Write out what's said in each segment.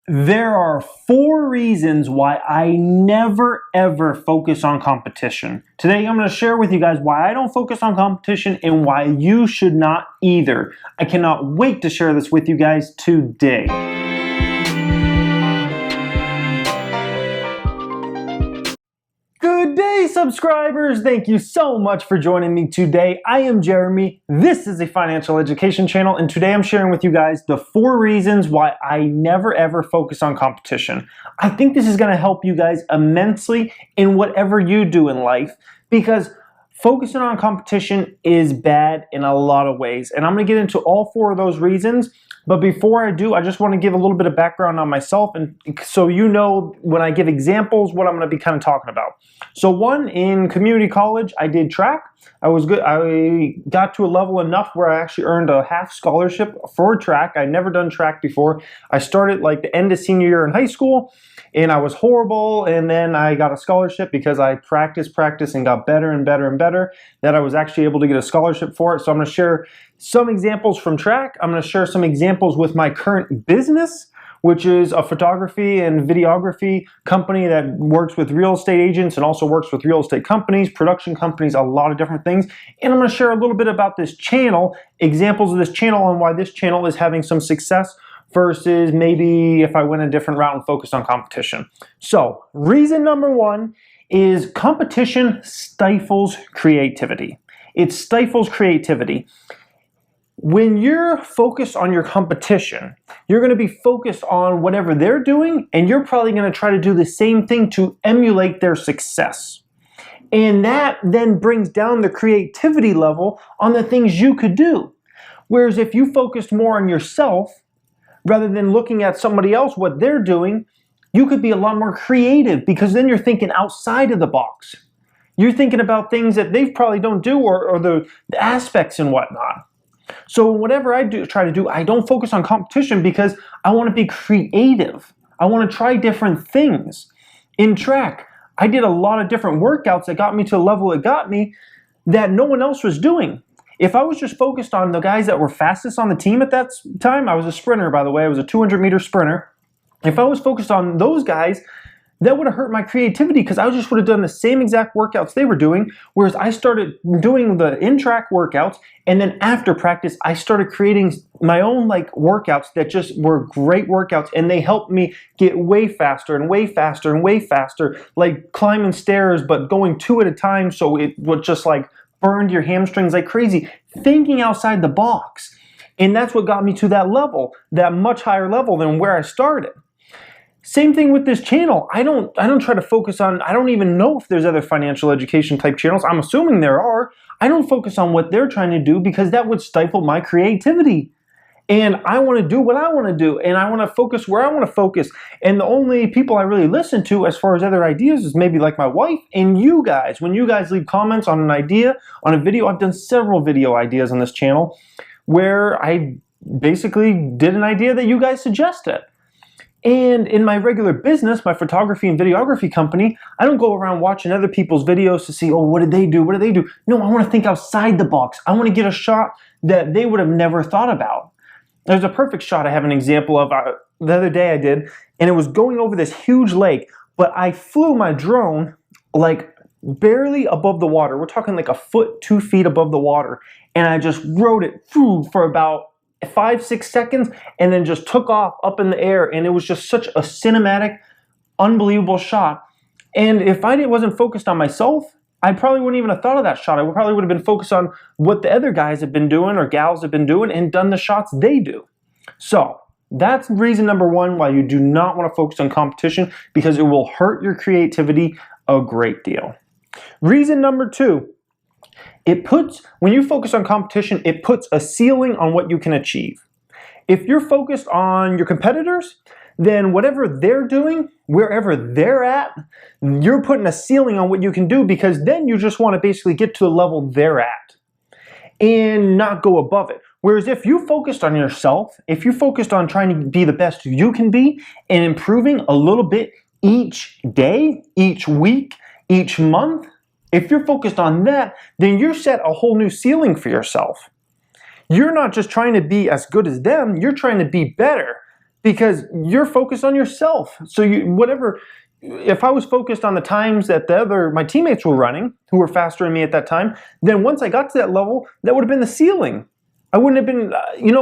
There are 4 reasons why I never ever focus on competition. Today I'm going to share with you guys why I don't focus on competition and why you should not either. I cannot wait to share this with you guys today. Good day, subscribers! Thank you so much for joining me today. I am Jeremy. This is a financial education channel, and today I'm sharing with you guys the 4 reasons why I never ever focus on competition. I think this is going to help you guys immensely in whatever you do in life, because focusing on competition is bad in a lot of ways, and I'm going to get into all 4 of those reasons. But before I do, I just want to give a little bit of background on myself, and so you know when I give examples what I'm going to be kind of talking about. So one, in community college, I did track. I was good. I got to a level enough where I actually earned a half scholarship for track. I'd never done track before. I started like the end of senior year in high school, and I was horrible, and then I got a scholarship because I practiced and got better and better and better, that I was actually able to get a scholarship for it. So I'm going to share some examples from track. I'm going to share some examples with my current business, which is a photography and videography company that works with real estate agents and also works with real estate companies, production companies, a lot of different things. And I'm going to share a little bit about this channel, examples of this channel, and why this channel is having some success versus maybe if I went a different route and focused on competition. So reason number 1 is competition stifles creativity. It stifles creativity. When you're focused on your competition, you're going to be focused on whatever they're doing, and you're probably going to try to do the same thing to emulate their success. And that then brings down the creativity level on the things you could do. Whereas if you focused more on yourself, rather than looking at somebody else, what they're doing, you could be a lot more creative, because then you're thinking outside of the box. You're thinking about things that they probably don't do, or the aspects and whatnot. So whatever I try to do, I don't focus on competition because I want to be creative. I want to try different things. In track, I did a lot of different workouts that got me to the level it got me that no one else was doing. If I was just focused on the guys that were fastest on the team at that time, I was a sprinter, by the way, I was a 200-meter sprinter. If I was focused on those guys, that would have hurt my creativity, because I just would have done the same exact workouts they were doing, whereas I started doing the in-track workouts, and then after practice, I started creating my own workouts that just were great workouts, and they helped me get way faster and way faster and way faster, like climbing stairs, but going 2 at a time, so it would just burned your hamstrings like crazy, thinking outside the box. And that's what got me to that level, that much higher level than where I started. Same thing with this channel. I don't try to focus on, I don't even know if there's other financial education type channels. I'm assuming there are. I don't focus on what they're trying to do, because that would stifle my creativity. And I want to do what I want to do, and I want to focus where I want to focus. And the only people I really listen to as far as other ideas is maybe like my wife and you guys. When you guys leave comments on an idea, on a video, I've done several video ideas on this channel where I basically did an idea that you guys suggested. And in my regular business, my photography and videography company, I don't go around watching other people's videos to see, oh, what did they do? What did they do? No, I want to think outside the box. I want to get a shot that they would have never thought about. There's a perfect shot I have an example of the other day I did, and it was going over this huge lake, but I flew my drone barely above the water. We're talking like a foot, 2 feet above the water, and I just rode it for about 5-6 seconds, and then just took off up in the air, and it was just such a cinematic, unbelievable shot. And if I wasn't focused on myself, I probably wouldn't even have thought of that shot. I probably would have been focused on what the other guys have been doing or gals have been doing and done the shots they do. So that's reason number 1 why you do not want to focus on competition, because it will hurt your creativity a great deal. Reason number 2, when you focus on competition, it puts a ceiling on what you can achieve. If you're focused on your competitors, then whatever they're doing, wherever they're at, you're putting a ceiling on what you can do, because then you just want to basically get to the level they're at and not go above it. Whereas if you focused on yourself, if you focused on trying to be the best you can be and improving a little bit each day, each week, each month, if you're focused on that, then you set a whole new ceiling for yourself. You're not just trying to be as good as them, you're trying to be better. because you're focused on yourself. So if I was focused on the times that my teammates were running, who were faster than me at that time, then once I got to that level, that would have been the ceiling. I wouldn't have been,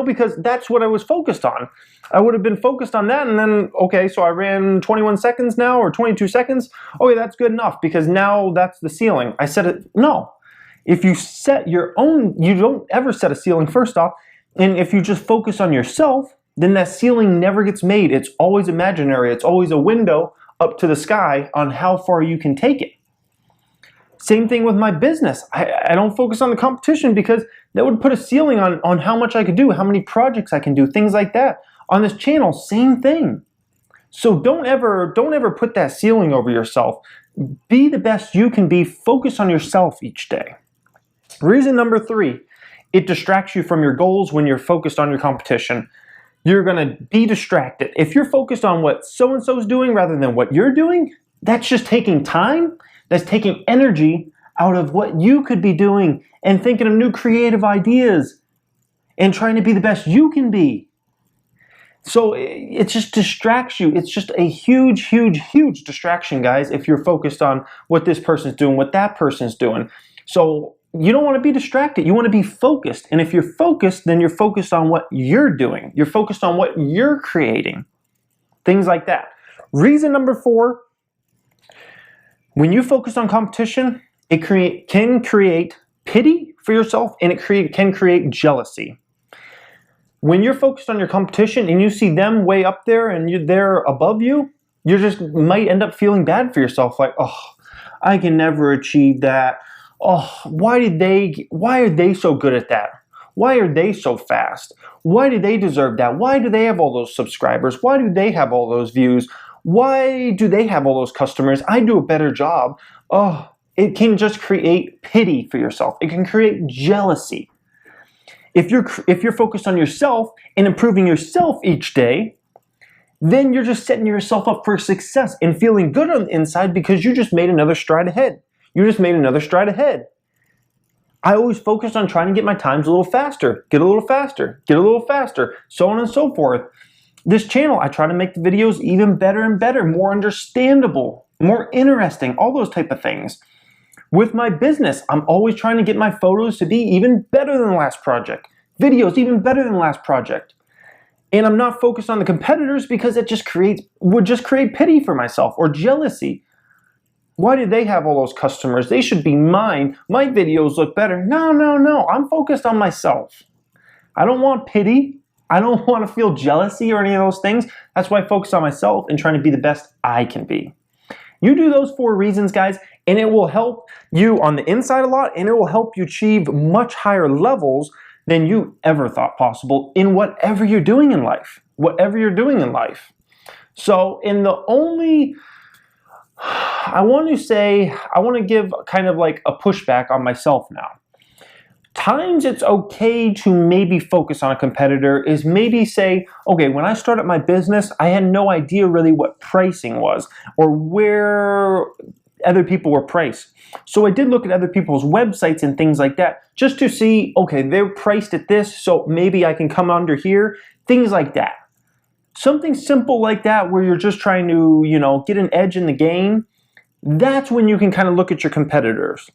because that's what I was focused on. I would have been focused on that, and then, okay, so I ran 21 seconds now, or 22 seconds. Okay, that's good enough, because now that's the ceiling. I said it, no. If you set your own, you don't ever set a ceiling first off, and if you just focus on yourself, then that ceiling never gets made. It's always imaginary. It's always a window up to the sky on how far you can take it. Same thing with my business. I don't focus on the competition because that would put a ceiling on how much I could do, how many projects I can do, things like that. On this channel, same thing. So don't ever put that ceiling over yourself. Be the best you can be. Focus on yourself each day. Reason number 3, it distracts you from your goals when you're focused on your competition. You're going to be distracted. If you're focused on what so-and-so is doing rather than what you're doing, that's just taking time. That's taking energy out of what you could be doing and thinking of new creative ideas and trying to be the best you can be. So it just distracts you. It's just a huge, huge, huge distraction, guys, if you're focused on what this person's doing, what that person's doing. So you don't want to be distracted. You want to be focused. And if you're focused, then you're focused on what you're doing. You're focused on what you're creating. Things like that. Reason number 4, when you focus on competition, it can create pity for yourself, and it can create jealousy. When you're focused on your competition and you see them way up there and they're above you, you just might end up feeling bad for yourself. Like, oh, I can never achieve that. Oh, why are they so good at that? Why are they so fast? Why do they deserve that? Why do they have all those subscribers? Why do they have all those views? Why do they have all those customers? I do a better job. Oh, it can just create pity for yourself. It can create jealousy. If you're focused on yourself and improving yourself each day, then you're just setting yourself up for success and feeling good on the inside because you just made another stride ahead. You just made another stride ahead. I always focused on trying to get my times a little faster, get a little faster, get a little faster, so on and so forth. This channel, I try to make the videos even better and better, more understandable, more interesting, all those type of things. With my business, I'm always trying to get my photos to be even better than the last project, videos even better than the last project. And I'm not focused on the competitors because it would just create pity for myself or jealousy. Why do they have all those customers? They should be mine. My videos look better. No. I'm focused on myself. I don't want pity. I don't want to feel jealousy or any of those things. That's why I focus on myself and trying to be the best I can be. You do those 4 reasons, guys, and it will help you on the inside a lot, and it will help you achieve much higher levels than you ever thought possible in whatever you're doing in life. Whatever you're doing in life. So, I want to give kind of like a pushback on myself now. Times it's okay to maybe focus on a competitor is maybe say, okay, when I started my business, I had no idea really what pricing was or where other people were priced. So I did look at other people's websites and things like that just to see, okay, they're priced at this, so maybe I can come under here, things like that. Something simple like that where you're just trying to, get an edge in the game, that's when you can kind of look at your competitors.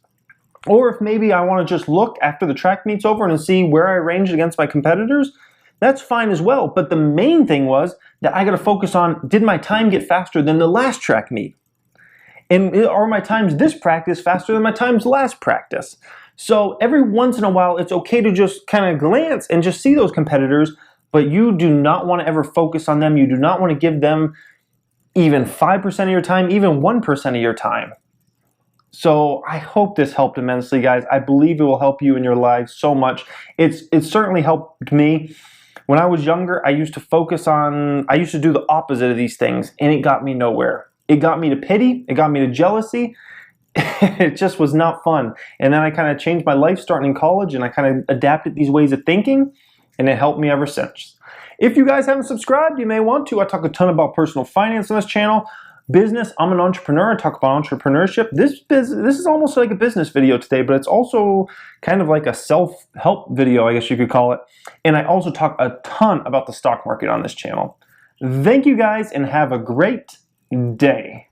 Or if maybe I want to just look after the track meet's over and see where I ranged against my competitors, that's fine as well. But the main thing was that I got to focus on, did my time get faster than the last track meet? And are my times this practice faster than my times last practice? So every once in a while, it's okay to just kind of glance and just see those competitors, but you do not want to ever focus on them. You do not want to give them even 5% of your time, even 1% of your time. So I hope this helped immensely, guys. I believe it will help you in your life so much. It's certainly helped me. When I was younger, I used to do the opposite of these things, and it got me nowhere. It got me to pity, it got me to jealousy. It just was not fun. And then I kind of changed my life starting in college, and I kind of adapted these ways of thinking, and it helped me ever since. If you guys haven't subscribed, you may want to. I talk a ton about personal finance on this channel. Business, I'm an entrepreneur. I talk about entrepreneurship. This is almost like a business video today, but it's also kind of like a self-help video, I guess you could call it. And I also talk a ton about the stock market on this channel. Thank you guys and have a great day.